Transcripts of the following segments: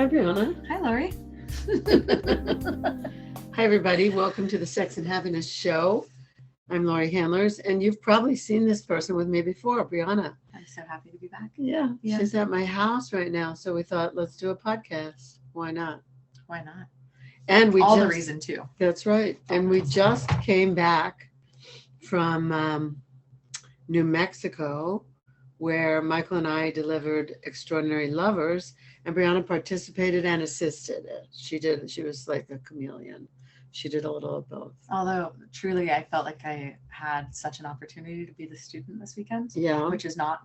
Hi, Briana. Hi, Laurie. Hi, everybody. Welcome to the Sex and Happiness Show. I'm Laurie Handlers, and you've probably seen this person with me before, Briana. I'm so happy to be back. Yeah, Yeah. she's at my house right now, so we thought, let's do a podcast. Why not? Why not? And we All just, the reason, too. That's right. And we just came back from New Mexico, where Michael and I delivered Extraordinary Lovers, and Brianna participated and assisted it. She was like a chameleon. She did a little of both. Although, truly, I felt like I had such an opportunity to be the student this weekend, Yeah. which is not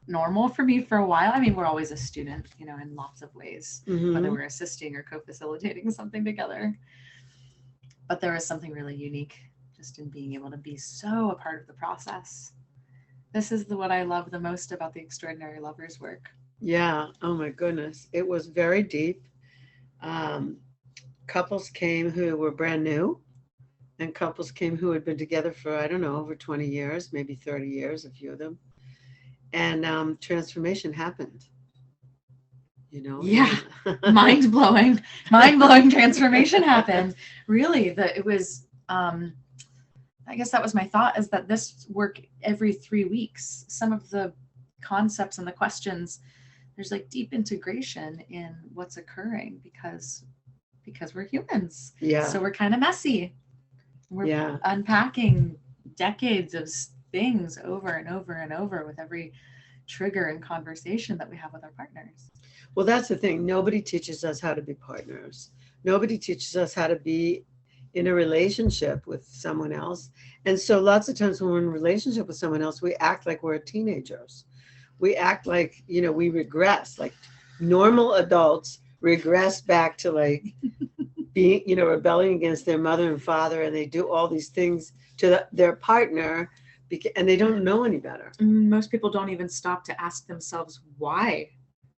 normal for me for a while. I mean, we're always a student, in lots of ways, whether we're assisting or co-facilitating something together. But there was something really unique just in being able to be so a part of the process. This is what I love the most about the Extraordinary Lovers work. Yeah. Oh my goodness. It was very deep. Couples came who were brand new, and couples came who had been together for, I don't know, over 20 years, maybe 30 years, a few of them. And transformation happened. Yeah. Mind-blowing transformation happened. Really, it was I guess that was my thought, is that this work every 3 weeks, some of the concepts and the questions, there's like deep integration in what's occurring because we're humans. Yeah. So we're kind of messy. We're unpacking decades of things over and over and over with every trigger and conversation that we have with our partners. Well, that's the thing. Nobody teaches us how to be partners. Nobody teaches us how to be in a relationship with someone else. And so lots of times when we're in a relationship with someone else, we act like we're teenagers. We act like, we regress, like normal adults regress back to like being, rebelling against their mother and father, and they do all these things to their partner, and they don't know any better. Most people don't even stop to ask themselves why.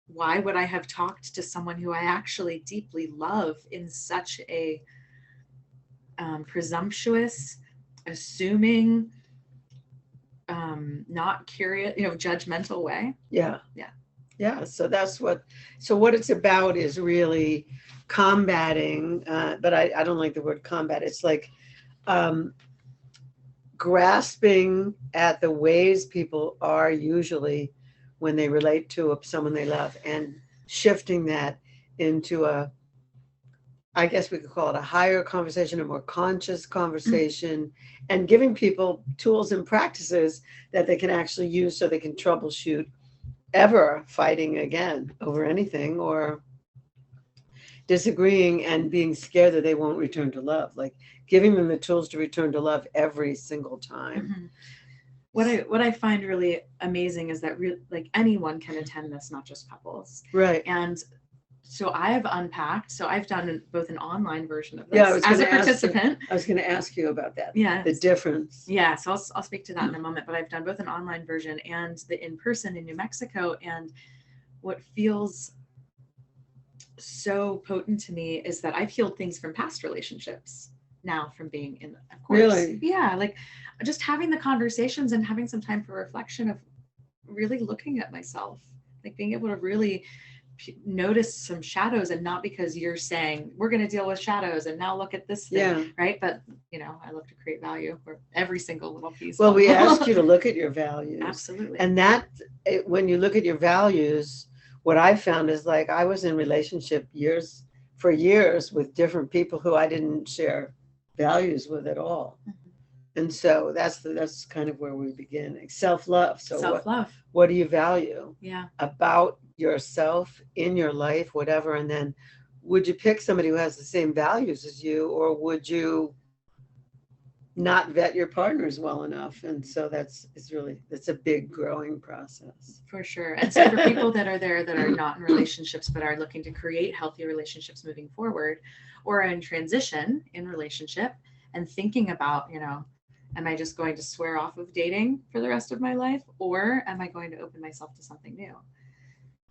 Why would I have talked to someone who I actually deeply love in such a presumptuous, assuming, not curious, judgmental way? Yeah. So what it's about is really combating, but I don't like the word combat. It's like grasping at the ways people are usually when they relate to someone they love, and shifting that into I guess we could call it a higher conversation, a more conscious conversation, and giving people tools and practices that they can actually use so they can troubleshoot ever fighting again over anything, or disagreeing and being scared that they won't return to love, like giving them the tools to return to love every single time. Mm-hmm. What I find really amazing is that like anyone can attend this, not just couples. Right. And so I've unpacked. So I've done both an online version of this as a participant. I was going to ask you about that. Yeah. The difference. Yeah. So I'll speak to that in a moment, but I've done both an online version and the in-person in New Mexico. And what feels so potent to me is that I've healed things from past relationships now from being in, of course. Really? Yeah. Like just having the conversations and having some time for reflection of really looking at myself, like being able to really notice some shadows, and not because you're saying we're going to deal with shadows and now look at this thing, right? But I look to create value for every single little piece. Well, we ask you to look at your values. Absolutely. And when you look at your values, what I found is, like, I was in relationship for years with different people who I didn't share values with at all. And so that's kind of where we begin. Self-love. So self-love. What do you value? Yeah. About yourself in your life, whatever. And then would you pick somebody who has the same values as you, or would you not vet your partners well enough? And so that's a big growing process. For sure. And so for people that are there that are not in relationships but are looking to create healthy relationships moving forward, or in transition in relationship and thinking about, am I just going to swear off of dating for the rest of my life, or am I going to open myself to something new?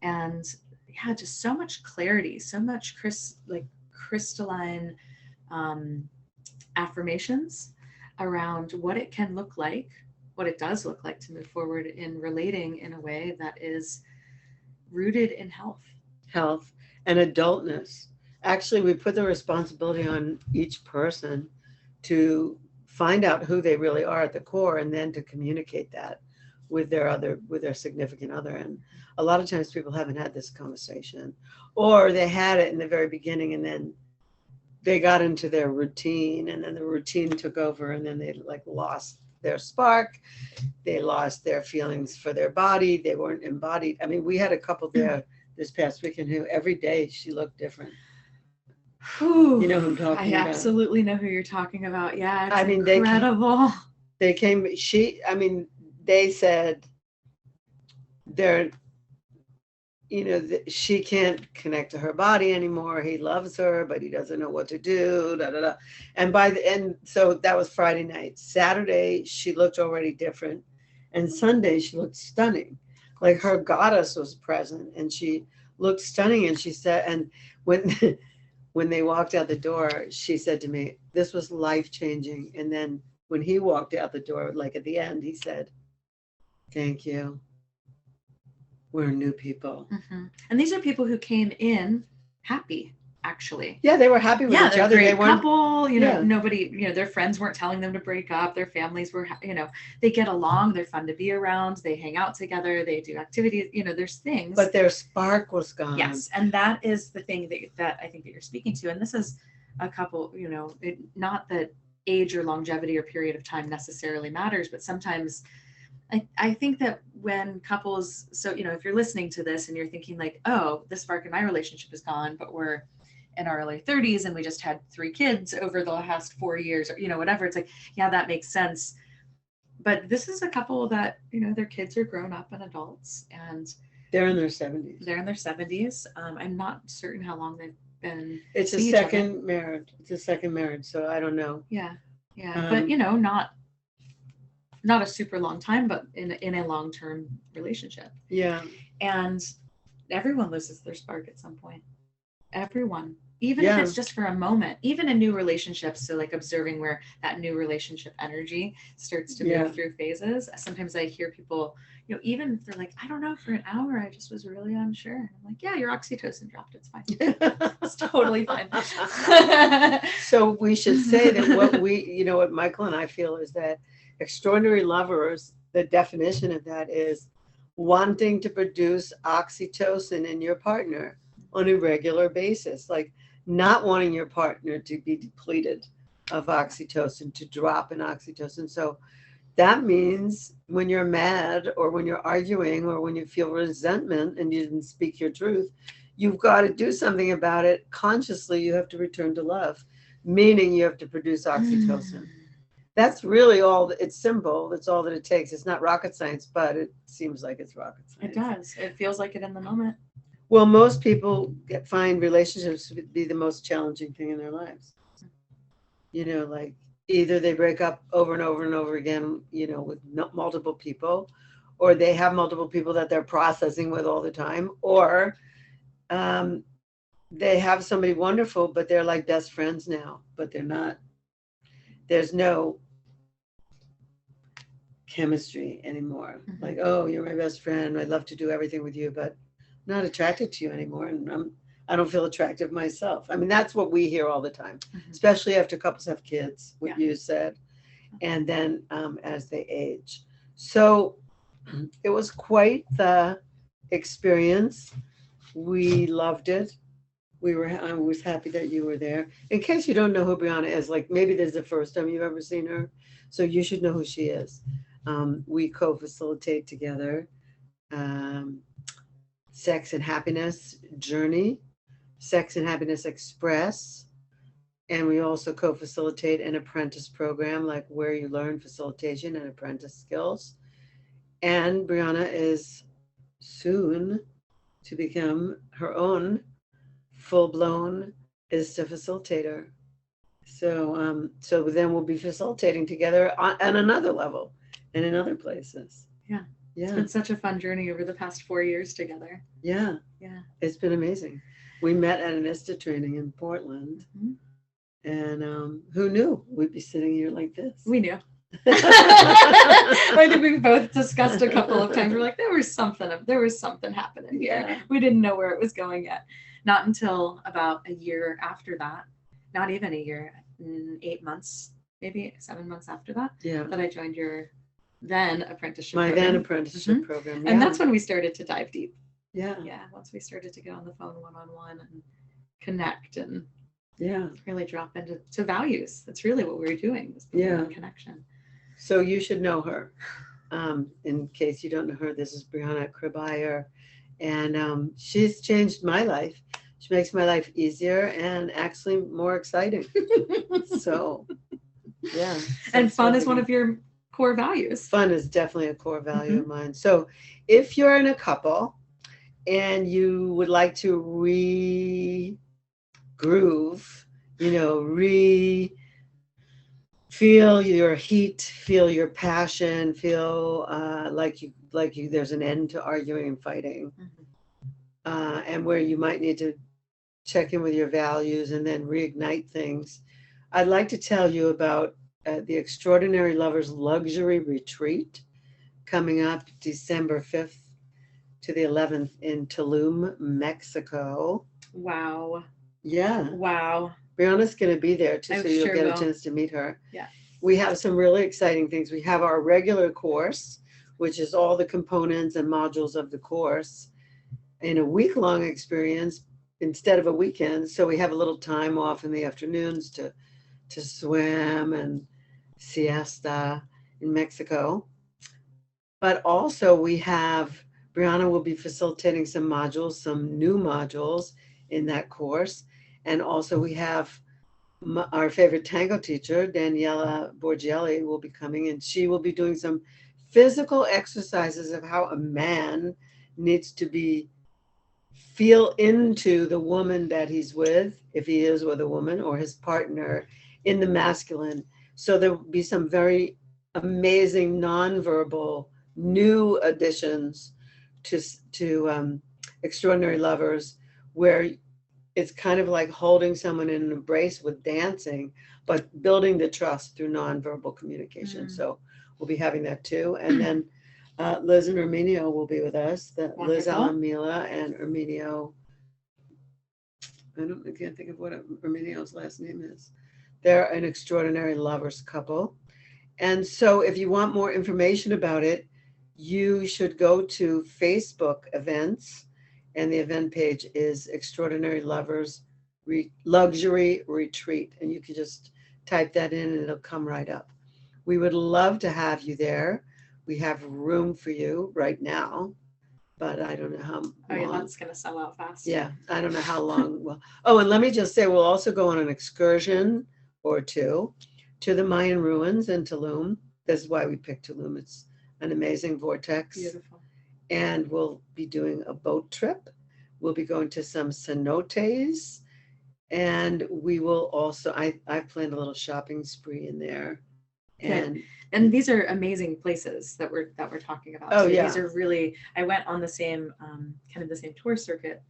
And yeah, just so much clarity, so much crystalline affirmations around what it can look like, what it does look like to move forward in relating in a way that is rooted in health. and adultness. Actually, we put the responsibility on each person to find out who they really are at the core, and then to communicate that with their significant other. And a lot of times people haven't had this conversation, or they had it in the very beginning and then they got into their routine, and then the routine took over, and then they like lost their spark. They lost their feelings for their body. They weren't embodied. I mean, we had a couple there this past weekend who every day she looked different. Whew. You know who I'm talking about. I absolutely know who you're talking about. Yeah, it's I mean, incredible. they came, they said they're, she can't connect to her body anymore. He loves her, but he doesn't know what to do. Da, da, da. And so that was Friday night. Saturday, she looked already different. And Sunday, she looked stunning. Like her goddess was present, and she looked stunning. And she said, and when they walked out the door, she said to me, "This was life-changing." And then when he walked out the door, like at the end, he said, "Thank you. We're new people." Mm-hmm. And these are people who came in happy, actually. Yeah, they were happy with each other. They weren't couple, nobody, their friends weren't telling them to break up. Their families were, they get along. They're fun to be around. They hang out together. They do activities. There's things. But their spark was gone. Yes, and that is the thing that I think that you're speaking to. And this is a couple, not that age or longevity or period of time necessarily matters, but sometimes I think that when couples, so, if you're listening to this and you're thinking like, oh, the spark in my relationship is gone, but we're in our early 30s and we just had 3 kids over the last 4 years, or, whatever. It's like, yeah, that makes sense. But this is a couple that, their kids are grown up and adults, and they're in their 70s. They're in their 70s. I'm not certain how long they've been. It's a second marriage. It's a second marriage. So I don't know. Yeah. Yeah. But, not a super long time, but in a long-term relationship. Yeah. And everyone loses their spark at some point. Everyone, even if it's just for a moment, even in new relationships. So like observing where that new relationship energy starts to move through phases. Sometimes I hear people, even if they're like, I don't know, for an hour, I just was really unsure. I'm like, yeah, your oxytocin dropped. It's fine. It's totally fine. So we should say that what Michael and I feel is that extraordinary lovers, the definition of that is wanting to produce oxytocin in your partner on a regular basis, like not wanting your partner to be depleted of oxytocin, to drop in oxytocin. So that means when you're mad, or when you're arguing, or when you feel resentment and you didn't speak your truth, you've got to do something about it. Consciously, you have to return to love, meaning you have to produce oxytocin. That's really all. It's simple. That's all that it takes. It's not rocket science, but it seelike it's rocket science. It does. It feels like it in the moment. Well, most people find relationships to be the most challenging thing in their lives. Like either they break up over and over and over again, with multiple people, or they have multiple people that they're processing with all the time, or they have somebody wonderful, but they're like best friends now, but they're not. There's no chemistry anymore. Mm-hmm. Like, oh, you're my best friend. I'd love to do everything with you, but I'm not attracted to you anymore. And I don't feel attractive myself. I mean, that's what we hear all the time, especially after couples have kids, what you said, and then as they age. So it was quite the experience. We loved it. I was happy that you were there. In case you don't know who Briana is, like maybe this is the first time you've ever seen her, so you should know who she is. We co-facilitate together Sex and Happiness Journey, Sex and Happiness Express, and we also co-facilitate an apprentice program, like where you learn facilitation and apprentice skills. And Briana is soon to become her own full-blown ISTA facilitator. So then we'll be facilitating together on another level and in other places. Yeah. It's been such a fun journey over the past 4 years together. Yeah. It's been amazing. We met at an ISTA training in Portland, and who knew we'd be sitting here like this? We knew. I think we both discussed a couple of times. We're like, there was something happening here. We didn't know where it was going yet. not until about a year after that, not even a year, 8 months, maybe 7 months after that, Yeah. that I joined your then apprenticeship My program. then apprenticeship Mhm. program. And Yeah. that's when we started to dive deep. Yeah. Yeah. Once we started to get on the phone one-on-one and connect and Yeah. really drop into values. That's really what we were doing, was building that connection. So you should know her. In case you don't know her, this is Briana Cribeyer, and she's changed my life. She makes my life easier and actually more exciting. So, yeah. And fun is one of your core values. Fun is definitely a core value of mine. So, if you're in a couple and you would like to groove, feel your heat, feel your passion, feel like you there's an end to arguing and fighting, and where you might need to check in with your values and then reignite things. I'd like to tell you about the Extraordinary Lovers Luxury Retreat coming up December 5th to the 11th in Tulum, Mexico. Wow. Yeah. Wow. Brianna's going to be there too, so you'll get a chance to meet her. Yeah. We have some really exciting things. We have our regular course, which is all the components and modules of the course in a week-long experience instead of a weekend. So we have a little time off in the afternoons to swim and siesta in Mexico. But also Brianna will be facilitating some modules, some new modules in that course. And also we have our favorite tango teacher, Daniela Borgelli, will be coming, and she will be doing some physical exercises of how a man needs to feel into the woman that he's with, if he is with a woman, or his partner in the masculine. So there will be some very amazing nonverbal new additions to Extraordinary Lovers, where it's kind of like holding someone in an embrace with dancing, but building the trust through nonverbal communication. So we'll be having that too. And then Liz and Erminio will be with us. Liz Alamila and Erminio. I can't think of what Erminio's last name is. They're an Extraordinary Lovers couple. And so if you want more information about it, you should go to Facebook events. And the event page is Extraordinary Lovers Luxury Retreat. And you can just type that in and it'll come right up. We would love to have you there. We have room for you right now, but I don't know how long. Oh, yeah, that's going to sell out fast. Yeah, I don't know how long. And let me just say, we'll also go on an excursion or two to the Mayan ruins in Tulum. This is why we picked Tulum. It's an amazing vortex. Beautiful. And we'll be doing a boat trip. We'll be going to some cenotes. And we will also, I've planned a little shopping spree in there. And these are amazing places that we're talking about. Oh, so yeah. These are really, I went on the same, kind of the same tour circuit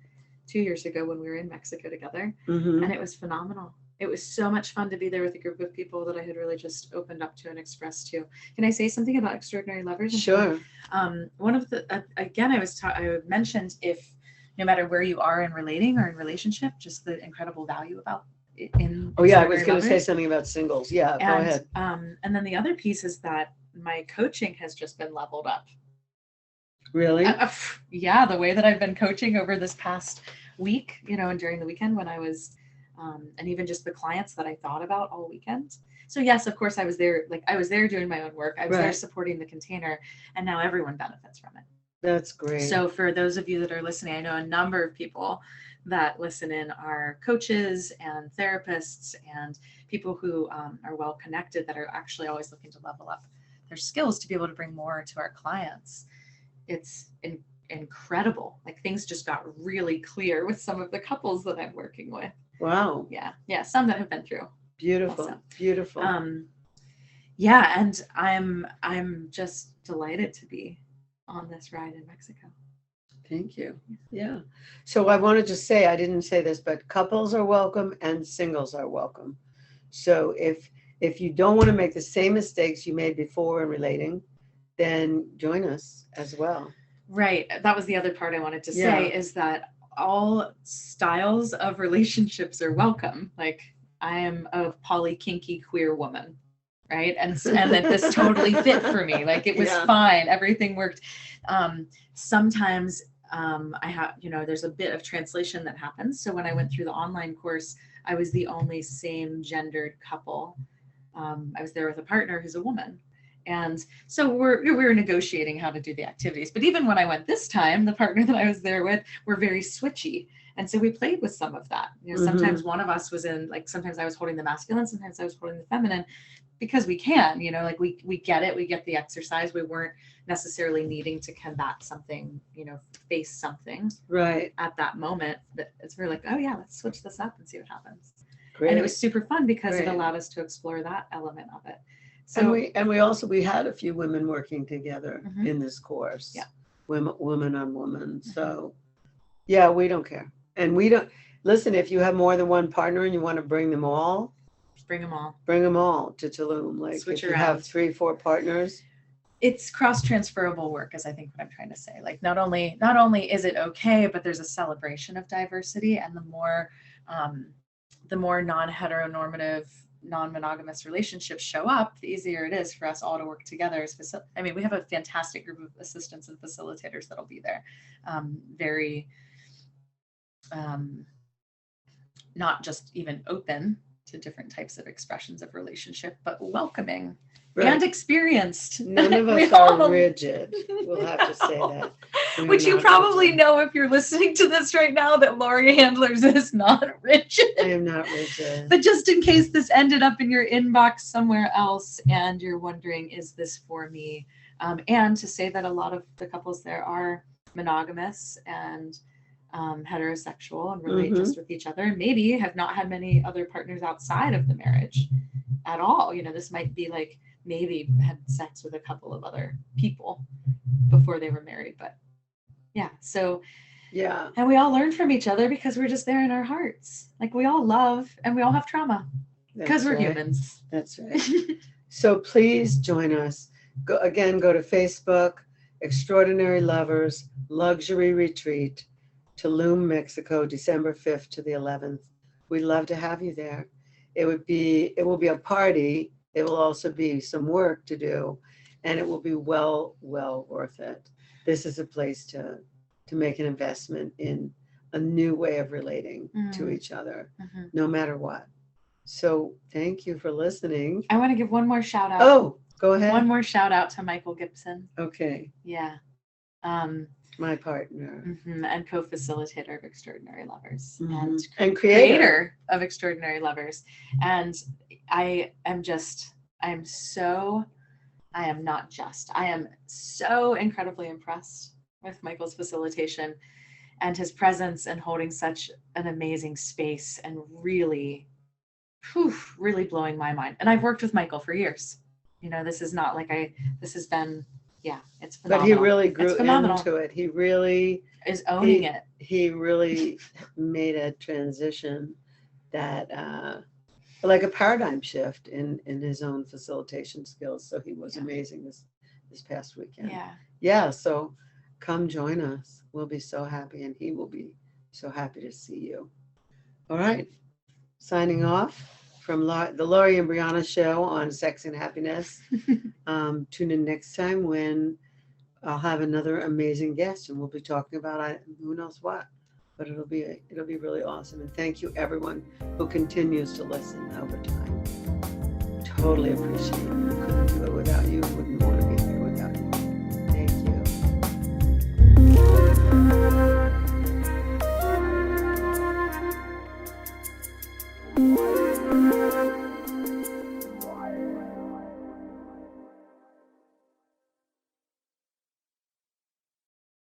2 years ago when we were in Mexico together. And it was phenomenal. It was so much fun to be there with a group of people that I had really just opened up to and expressed to. Can I say something about Extraordinary Lovers? Sure. One of the, again, I mentioned, if no matter where you are in relating or in relationship, just the incredible value about in. Oh yeah, I was going to say something about singles. Yeah, go ahead. And then the other piece is that my coaching has just been leveled up. Really? Yeah, the way that I've been coaching over this past week, and during the weekend when I was, and even just the clients that I thought about all weekend. So yes, of course I was there doing my own work. I was there supporting the container, and now everyone benefits from it. That's great. So for those of you that are listening, I know a number of people that listen in are coaches and therapists and people who are well connected, that are actually always looking to level up their skills to be able to bring more to our clients. It's incredible. Like, things just got really clear with some of the couples that I'm working with. Wow. Yeah. Some that have been through. Beautiful. Also. Beautiful. Yeah, and I'm just delighted to be on this ride in Mexico. Thank you. Yeah. So I wanted to say, I didn't say this, but couples are welcome and singles are welcome. So if you don't want to make the same mistakes you made before in relating, then join us as well. Right. That was the other part I wanted to say, is that all styles of relationships are welcome. Like, I am a poly kinky queer woman, right? And that this totally fit for me. Like, it was fine. Everything worked. Sometimes I have, there's a bit of translation that happens. So when I went through the online course, I was the only same gendered couple. I was there with a partner who's a woman. And so we were negotiating how to do the activities. But even when I went this time, the partner that I was there with were very switchy. And so we played with some of that. Sometimes one of us was in, like, sometimes I was holding the masculine, sometimes I was holding the feminine, because we can, like we get it. We get the exercise. We weren't necessarily needing to combat something, face something right at that moment. That it's really like, oh yeah, let's switch this up and see what happens. Great. And it was super fun because Great. It allowed us to explore that element of it. So we had a few women working together in this course. Yeah. Woman on woman. So yeah, we don't care. And we don't listen, if you have more than one partner and you want to bring them all to Tulum. Like, switch if you around. have 3-4 partners. It's cross-transferable work, is I think what I'm trying to say. Like, not only is it okay, but there's a celebration of diversity, and the more non-heteronormative, non-monogamous relationships show up, the easier it is for us all to work together. We have a fantastic group of assistants and facilitators that'll be there. Very not just even open to different types of expressions of relationship, but welcoming. Right. And experienced. None of us are rigid. We'll have to say that. Which you probably rigid. Know if you're listening to this right now, that Laurie Handlers is not rigid. I am not rigid. But just in case this ended up in your inbox somewhere else and you're wondering, is this for me? And to say that a lot of the couples there are monogamous and heterosexual and relate just with each other, and maybe have not had many other partners outside of the marriage at all. This might be like, maybe had sex with a couple of other people before they were married. But yeah, so yeah, and we all learn from each other because we're just there in our hearts. Like, we all love and we all have trauma because we're humans. That's right. So please join us. Go to Facebook, Extraordinary Lovers Luxury Retreat, Tulum, Mexico, December 5th to the 11th. We'd love to have you there. It will be a party. It will also be some work to do, and it will be well worth it. This is a place to make an investment in a new way of relating to each other, no matter what. So thank you for listening. I want to give one more shout out. Oh, go ahead. One more shout out to Michael Gibson. Okay. Yeah. My partner. And co-facilitator of Extraordinary Lovers and creator of Extraordinary Lovers. And I am so incredibly impressed with Michael's facilitation and his presence and holding such an amazing space, and really blowing my mind. And I've worked with Michael for years. This is not like this has been, it's phenomenal. But he really grew into it. He really is owning it. He really made a transition that, like a paradigm shift in his own facilitation skills. So he was amazing this past weekend. Yeah. So come join us. We'll be so happy, and he will be so happy to see you. All right. Signing off from the Laurie and Briana show on Sex and Happiness. Tune in next time when I'll have another amazing guest, and we'll be talking about who knows what. But it'll be really awesome. And thank you, everyone who continues to listen over time. Totally appreciate it. Couldn't do it without you. Wouldn't want to